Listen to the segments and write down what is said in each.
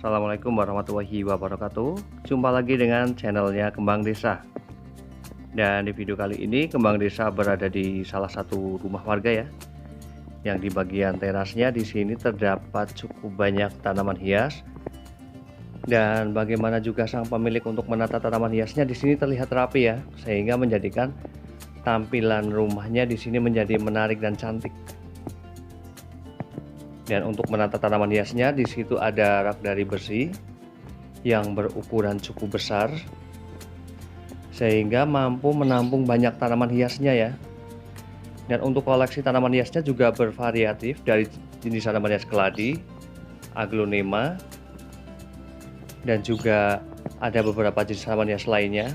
Assalamualaikum warahmatullahi wabarakatuh. Jumpa lagi dengan channelnya Kembang Desa. Dan di video kali ini Kembang Desa berada di salah satu rumah warga ya, yang di bagian terasnya di sini terdapat cukup banyak tanaman hias. Dan bagaimana juga sang pemilik untuk menata tanaman hiasnya di sini terlihat rapi ya, sehingga menjadikan tampilan rumahnya di sini menjadi menarik dan cantik. Dan untuk menata tanaman hiasnya di situ ada rak dari besi yang berukuran cukup besar sehingga mampu menampung banyak tanaman hiasnya ya. Dan untuk koleksi tanaman hiasnya juga bervariatif dari jenis tanaman hias keladi, aglonema, dan juga ada beberapa jenis tanaman hias lainnya.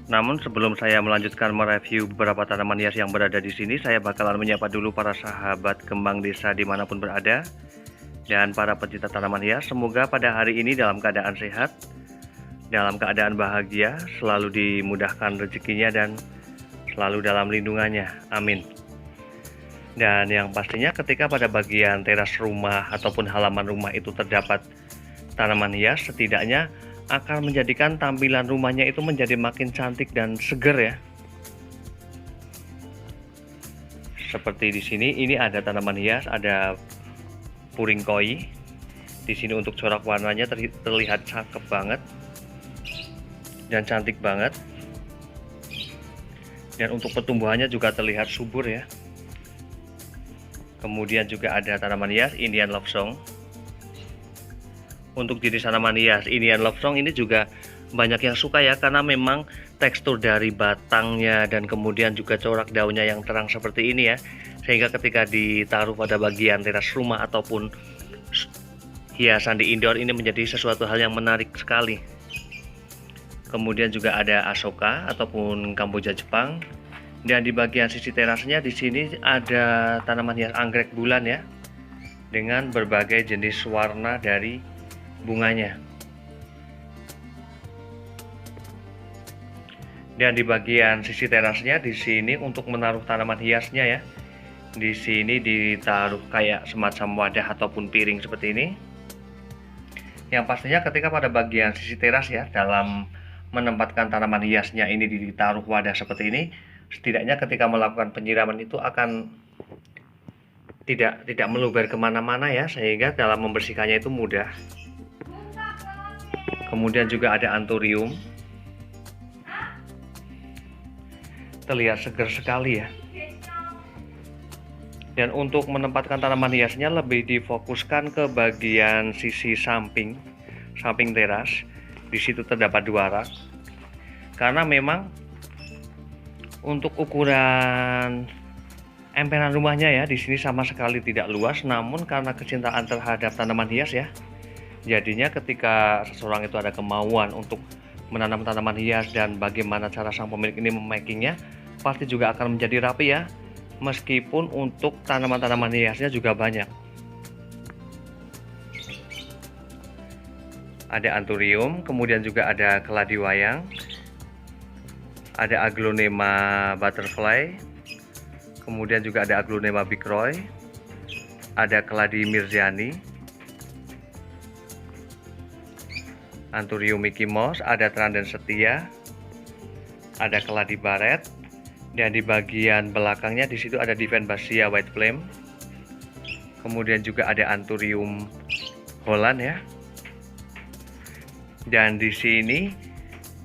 Namun sebelum saya melanjutkan mereview beberapa tanaman hias yang berada di sini, saya bakalan menyapa dulu para sahabat Kembang Desa dimanapun berada dan para pecinta tanaman hias. Semoga pada hari ini dalam keadaan sehat, dalam keadaan bahagia, selalu dimudahkan rezekinya dan selalu dalam lindungannya. Amin. Dan yang pastinya ketika pada bagian teras rumah ataupun halaman rumah itu terdapat tanaman hias, setidaknya akan menjadikan tampilan rumahnya itu menjadi makin cantik dan seger ya. Seperti di sini, ini ada tanaman hias, ada puring koi. Di sini untuk corak warnanya terlihat cakep banget dan cantik banget. Dan untuk pertumbuhannya juga terlihat subur ya. Kemudian juga ada tanaman hias Indian Love Song. Untuk jenis tanaman hias Indian Love Song ini juga banyak yang suka ya, karena memang tekstur dari batangnya dan kemudian juga corak daunnya yang terang seperti ini ya, sehingga ketika ditaruh pada bagian teras rumah ataupun hiasan di indoor ini menjadi sesuatu hal yang menarik sekali. Kemudian juga ada Asoka ataupun Kamboja Jepang, dan di bagian sisi terasnya di sini ada tanaman hias anggrek bulan ya, dengan berbagai jenis warna dari bunganya. Dan di bagian sisi terasnya di sini untuk menaruh tanaman hiasnya ya, di sini ditaruh kayak semacam wadah ataupun piring seperti ini. Yang pastinya ketika pada bagian sisi teras ya, dalam menempatkan tanaman hiasnya ini ditaruh wadah seperti ini, setidaknya ketika melakukan penyiraman itu akan tidak meluber kemana-mana ya, sehingga dalam membersihkannya itu mudah. Kemudian juga ada anthurium, terlihat segar sekali ya. Dan untuk menempatkan tanaman hiasnya lebih difokuskan ke bagian sisi samping teras. Di situ terdapat dua rak, karena memang untuk ukuran emperan rumahnya ya di sini sama sekali tidak luas, namun karena kecintaan terhadap tanaman hias ya, jadinya ketika seseorang itu ada kemauan untuk menanam tanaman hias dan bagaimana cara sang pemilik ini memakingnya, pasti juga akan menjadi rapi ya, meskipun untuk tanaman-tanaman hiasnya juga banyak. Ada anthurium, kemudian juga ada keladi wayang, ada aglonema butterfly, kemudian juga ada aglonema big roy, ada keladi mirjani, anthurium Mickey Mouse, ada Tranden setia, ada keladi baret, dan di bagian belakangnya di situ ada Divenbasia white flame. Kemudian juga ada anthurium Holland ya. Dan di sini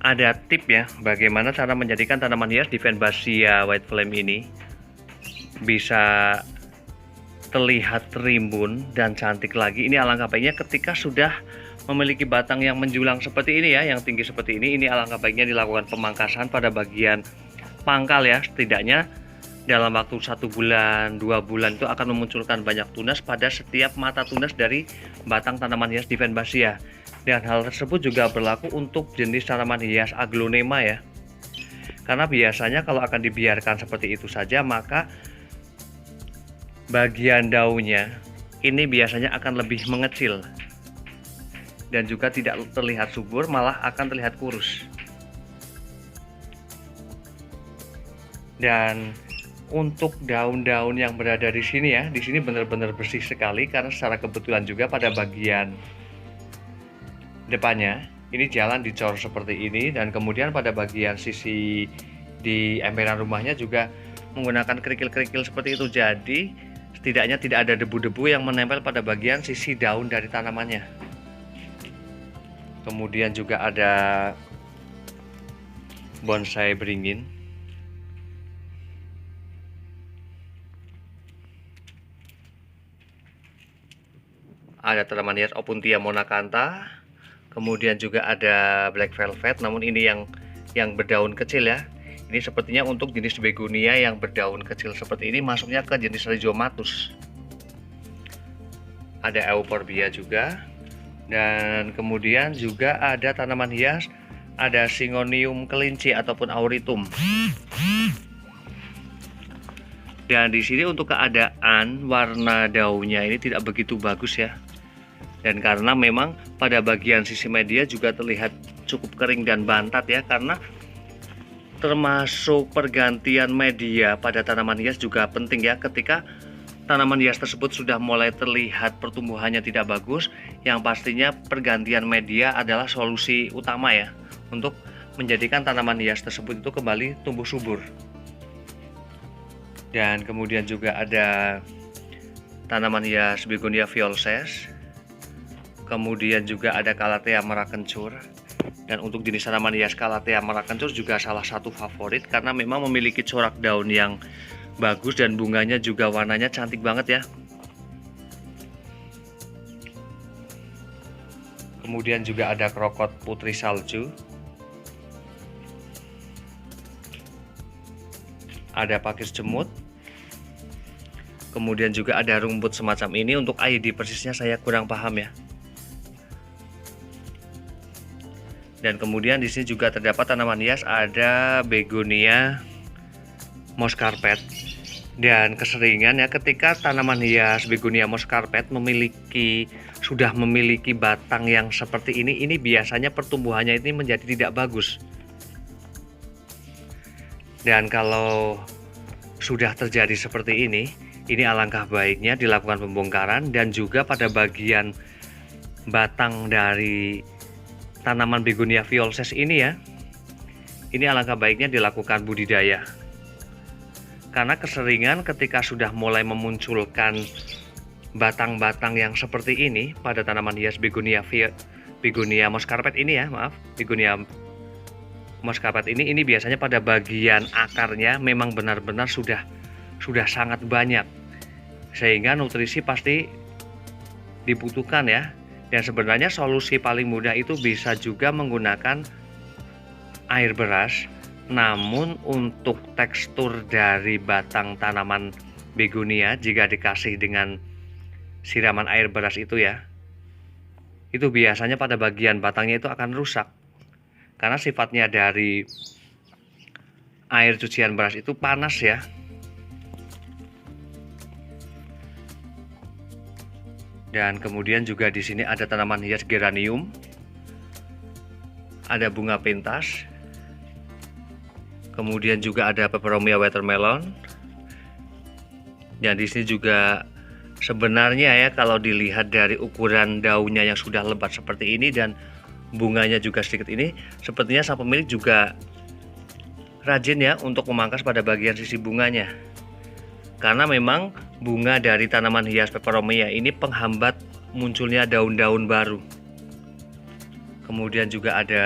ada tip ya, bagaimana cara menjadikan tanaman hias Divenbasia white flame ini bisa terlihat rimbun dan cantik lagi. Ini alangkah baiknya ketika sudah memiliki batang yang menjulang seperti ini ya, yang tinggi seperti ini alangkah baiknya dilakukan pemangkasan pada bagian pangkal ya. Setidaknya dalam waktu 1 bulan 2 bulan itu akan memunculkan banyak tunas pada setiap mata tunas dari batang tanaman hias Divenbasia. Dan hal tersebut juga berlaku untuk jenis tanaman hias aglonema ya, karena biasanya kalau akan dibiarkan seperti itu saja, maka bagian daunnya ini biasanya akan lebih mengecil dan juga tidak terlihat subur, malah akan terlihat kurus. Dan Untuk daun-daun yang berada di sini ya, di sini benar-benar bersih sekali karena secara kebetulan juga pada bagian depannya ini jalan dicor seperti ini, dan kemudian pada bagian sisi di emperan rumahnya juga menggunakan kerikil-kerikil seperti itu. Jadi setidaknya tidak ada debu-debu yang menempel pada bagian sisi daun dari tanamannya. Kemudian juga ada bonsai beringin. Ada tanaman hias Opuntia monacantha. Kemudian juga ada black velvet, namun ini yang berdaun kecil ya. Ini sepertinya untuk jenis begonia yang berdaun kecil seperti ini masuknya ke jenis rhizomatus. Ada euphorbia juga. Dan kemudian juga ada tanaman hias, ada Syngonium kelinci ataupun auritum. Dan di sini untuk keadaan warna daunnya ini tidak begitu bagus ya. Dan karena memang pada bagian sisi media juga terlihat cukup kering dan bantat ya, karena termasuk pergantian media pada tanaman hias juga penting ya. Ketika tanaman hias tersebut sudah mulai terlihat pertumbuhannya tidak bagus, yang pastinya pergantian media adalah solusi utama ya untuk menjadikan tanaman hias tersebut itu kembali tumbuh subur. Dan kemudian juga ada tanaman hias Begonia violces. Kemudian juga ada Calathea merakencur. Dan untuk jenis tanaman hias Calathea merakencur juga salah satu favorit karena memang memiliki corak daun yang bagus dan bunganya juga warnanya cantik banget ya. Kemudian juga ada krokot putri salju. Ada pakis jemut. Kemudian juga ada rumput semacam ini. Untuk ID persisnya saya kurang paham ya. Dan kemudian di sini juga terdapat tanaman hias, ada Begonia moss carpet. Dan keseringan ya ketika tanaman hias Begonia moss carpet sudah memiliki batang yang seperti ini biasanya pertumbuhannya ini menjadi tidak bagus. Dan kalau sudah terjadi seperti ini alangkah baiknya dilakukan pembongkaran, dan juga pada bagian batang dari tanaman Begonia violces ini ya, ini alangkah baiknya dilakukan budidaya. Karena keseringan ketika sudah mulai memunculkan batang-batang yang seperti ini pada tanaman hias Begonia moss carpet ini ya, Begonia moss carpet ini biasanya pada bagian akarnya memang benar-benar sudah sangat banyak, sehingga nutrisi pasti dibutuhkan ya. Dan sebenarnya solusi paling mudah itu bisa juga menggunakan air beras, namun untuk tekstur dari batang tanaman begonia jika dikasih dengan siraman air beras itu ya, itu biasanya pada bagian batangnya itu akan rusak. Karena sifatnya dari air cucian beras itu panas ya. Dan kemudian juga di sini ada tanaman hias geranium, ada bunga pentas, kemudian juga ada peperomia watermelon. Dan di sini juga sebenarnya ya kalau dilihat dari ukuran daunnya yang sudah lebat seperti ini dan bunganya juga sedikit ini, sepertinya sang pemilik juga rajin ya untuk memangkas pada bagian sisi bunganya. Karena memang bunga dari tanaman hias peperomia ini penghambat munculnya daun-daun baru. Kemudian juga ada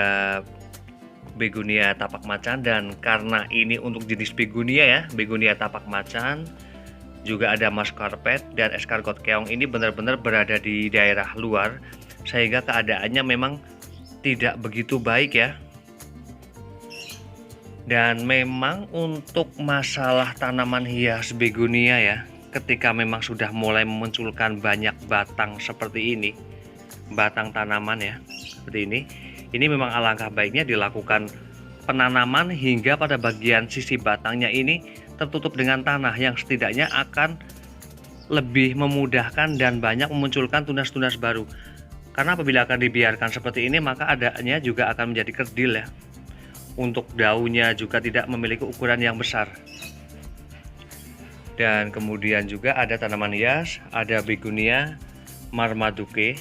Begonia tapak macan, dan karena ini untuk jenis begonia ya, Begonia tapak macan, juga ada moss carpet dan escargot keong ini benar-benar berada di daerah luar, sehingga keadaannya memang tidak begitu baik ya. Dan memang untuk masalah tanaman hias begonia ya, ketika memang sudah mulai memunculkan banyak batang seperti ini, batang tanaman ya, seperti ini memang alangkah baiknya dilakukan penanaman hingga pada bagian sisi batangnya ini tertutup dengan tanah, yang setidaknya akan lebih memudahkan dan banyak memunculkan tunas-tunas baru. Karena apabila akan dibiarkan seperti ini, maka adanya juga akan menjadi kerdil ya. Untuk daunnya juga tidak memiliki ukuran yang besar. Dan kemudian juga ada tanaman hias, ada begonia marmaduke.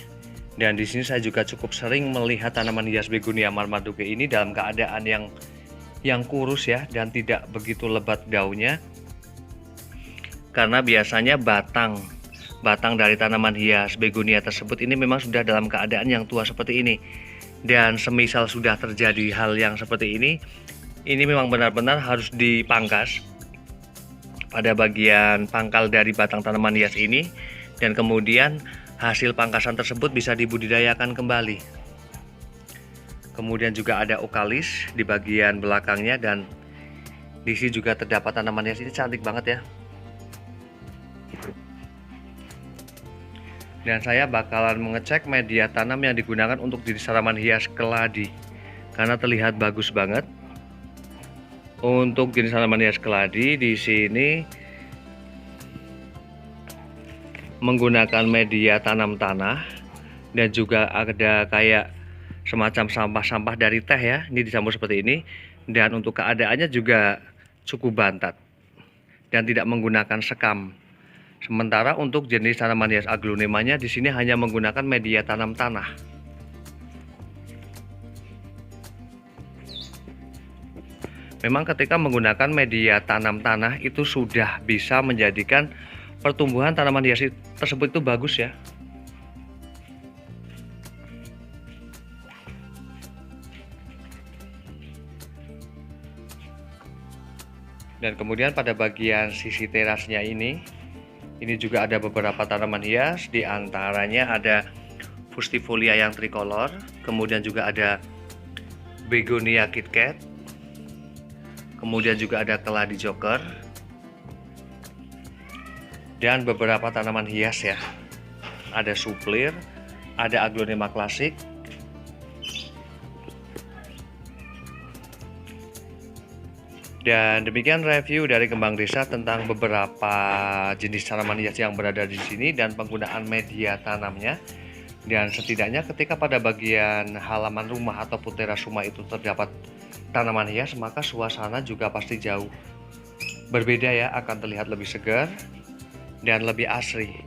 Dan di sini saya juga cukup sering melihat tanaman hias begonia marmaduke ini dalam keadaan yang kurus ya, dan tidak begitu lebat daunnya. Karena biasanya batang dari tanaman hias begonia tersebut ini memang sudah dalam keadaan yang tua seperti ini. Dan semisal sudah terjadi hal yang seperti ini memang benar-benar harus dipangkas pada bagian pangkal dari batang tanaman hias ini, dan kemudian hasil pangkasan tersebut bisa dibudidayakan kembali. Kemudian juga ada okalis di bagian belakangnya, dan di sini juga terdapat tanaman hias ini cantik banget ya. Dan saya bakalan mengecek media tanam yang digunakan untuk jenis tanaman hias keladi karena terlihat bagus banget. Untuk jenis tanaman hias keladi di sini menggunakan media tanam tanah, dan juga ada kayak semacam sampah-sampah dari teh ya, ini dicampur seperti ini. Dan untuk keadaannya juga cukup bantat dan tidak menggunakan sekam. Sementara untuk jenis tanaman hias aglonemanya di sini hanya menggunakan media tanam tanah. Memang ketika menggunakan media tanam tanah itu sudah bisa menjadikan pertumbuhan tanaman hias tersebut itu bagus ya. Dan kemudian pada bagian sisi terasnya ini juga ada beberapa tanaman hias, di antaranya ada fustifolia yang tricolor, kemudian juga ada begonia kitkat, kemudian juga ada keladi joker, dan beberapa tanaman hias ya. Ada suplir, ada aglonema klasik, dan demikian review dari Kembang Desa tentang beberapa jenis tanaman hias yang berada di sini dan penggunaan media tanamnya. Dan setidaknya ketika pada bagian halaman rumah ataupun teras rumah itu terdapat tanaman hias, maka suasana juga pasti jauh berbeda ya, akan terlihat lebih segar dan lebih asri,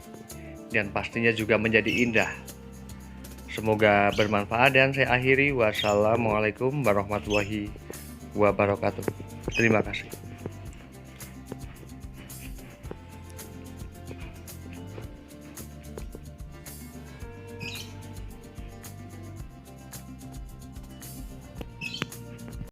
dan pastinya juga menjadi indah. Semoga bermanfaat, dan saya akhiri. Wassalamualaikum warahmatullahi wabarakatuh. Terima kasih.